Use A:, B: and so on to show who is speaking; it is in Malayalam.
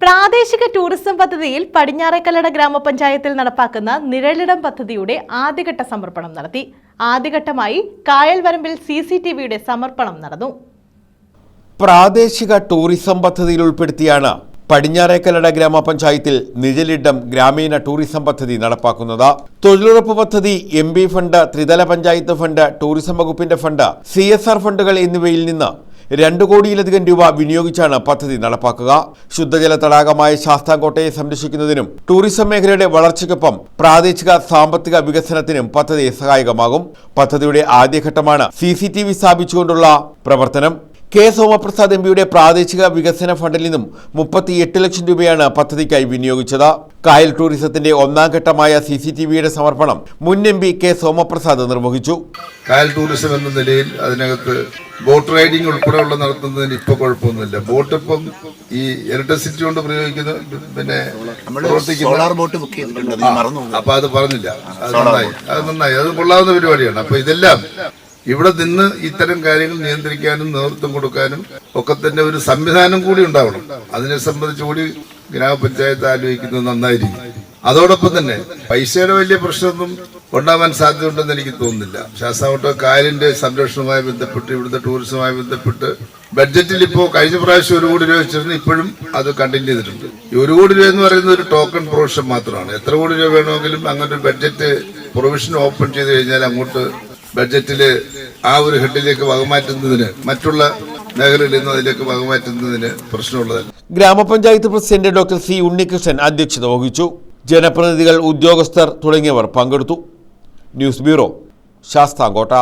A: പ്രാദേശിക ടൂറിസം പദ്ധതിയിൽ പടിഞ്ഞാറേക്കല്ലട ഗ്രാമപഞ്ചായത്തിൽ നടപ്പാക്കുന്ന നിഴലിടം പദ്ധതിയുടെ ആദ്യഘട്ട സമർപ്പണം നടത്തി. ആദ്യഘട്ടമായി കായൽവരമ്പിൽ CCTVയുടെ സമർപ്പണം നടന്നു.
B: പ്രാദേശിക ടൂറിസം പദ്ധതിയിൽ ഉൾപ്പെടുത്തിയാണ് പടിഞ്ഞാറേക്കല്ലട ഗ്രാമപഞ്ചായത്തിൽ നിഴലിടം ഗ്രാമീണ ടൂറിസം പദ്ധതി നടപ്പാക്കുന്നത്. തൊഴിലുറപ്പ് പദ്ധതി, MP ഫണ്ട്, ത്രിതല പഞ്ചായത്ത് ഫണ്ട്, ടൂറിസം വകുപ്പിന്റെ ഫണ്ട്, CSR ഫണ്ടുകൾ എന്നിവയിൽ നിന്ന് 2 കോടിയിലധികം രൂപ വിനിയോഗിച്ചാണ് പദ്ധതി നടപ്പാക്കുക. ശുദ്ധജല തടാകമായ ശാസ്താംകോട്ടയെ സംരക്ഷിക്കുന്നതിനും ടൂറിസം മേഖലയുടെ വളർച്ചയ്ക്കൊപ്പം പ്രാദേശിക സാമ്പത്തിക വികസനത്തിനും പദ്ധതി സഹായകമാകും. പദ്ധതിയുടെ ആദ്യഘട്ടമാണ് CCTV സ്ഥാപിച്ചുകൊണ്ടുള്ള പ്രവർത്തനം. K. സോമപ്രസാദ് MPയുടെ പ്രാദേശിക വികസന ഫണ്ടിൽ നിന്നും 38 ലക്ഷം രൂപയാണ് പദ്ധതിക്കായി വിനിയോഗിച്ചത്. കായൽ ടൂറിസത്തിന്റെ ഒന്നാം ഘട്ടമായ CCTVയുടെ സമർപ്പണം മുൻ MP K. സോമപ്രസാദ് നിർവഹിച്ചു.
C: കായൽ ടൂറിസം എന്ന നിലയിൽ അതിനകത്ത് ബോട്ട് റൈഡിംഗ് ഉൾപ്പെടെയുള്ള നടത്തുന്നതിന് ഇപ്പൊ കുഴപ്പമൊന്നുമില്ല. ബോട്ട് ഇപ്പം ഈ ഇലക്ട്രിസിറ്റി കൊണ്ട് പ്രയോഗിക്കുന്ന അപ്പൊ അത് പറഞ്ഞില്ല. അത് നന്നായി അത് കൊള്ളാവുന്ന പരിപാടിയാണ്. അപ്പൊ ഇതെല്ലാം ഇവിടെ നിന്ന് ഇത്തരം കാര്യങ്ങൾ നിയന്ത്രിക്കാനും നേതൃത്വം കൊടുക്കാനും ഒക്കെ തന്നെ ഒരു സംവിധാനം കൂടി ഉണ്ടാവണം. അതിനെ സംബന്ധിച്ച് കൂടി ഗ്രാമപഞ്ചായത്ത് ആലോചിക്കുന്നത് നന്നായിരിക്കും. അതോടൊപ്പം തന്നെ പൈസയുടെ വലിയ പ്രശ്നമൊന്നും ഉണ്ടാവാൻ സാധ്യതയുണ്ടെന്ന് എനിക്ക് തോന്നുന്നില്ല. ശാസ്താംകോട്ട കായലിന്റെ സംരക്ഷണവുമായി ബന്ധപ്പെട്ട് ഇവിടുത്തെ ടൂറിസവുമായി ബന്ധപ്പെട്ട് ബഡ്ജറ്റിൽ ഇപ്പോൾ കഴിഞ്ഞ പ്രാവശ്യം 1 കോടി രൂപ വെച്ചിരുന്നു. ഇപ്പോഴും അത് കണ്ടിന്യൂ ചെയ്തിട്ടുണ്ട്. ഈ 1 കോടി രൂപ എന്ന് പറയുന്നത് ഒരു ടോക്കൺ പ്രൊവിഷൻ മാത്രമാണ്. എത്ര കോടി രൂപ വേണമെങ്കിലും അങ്ങനെ ഒരു ബഡ്ജറ്റ് പ്രൊവിഷൻ ഓപ്പൺ ചെയ്ത് കഴിഞ്ഞാൽ അങ്ങോട്ട് ബഡ്ജറ്റില് ആ ഒരു ഹെഡിലേക്ക് വകമാറ്റുന്നതിന് മറ്റുള്ള മേഖലയിൽ നിന്ന് അതിലേക്ക് വകമാറ്റുന്നതിന് പ്രശ്നമുള്ളതല്ല.
B: ഗ്രാമപഞ്ചായത്ത് പ്രസിഡന്റ് ഡോക്ടർ C. ഉണ്ണികൃഷ്ണൻ അധ്യക്ഷത വഹിച്ചു. ജനപ്രതിനിധികൾ, ഉദ്യോഗസ്ഥർ തുടങ്ങിയവർ പങ്കെടുത്തു. News bureau, Sasthamkotta.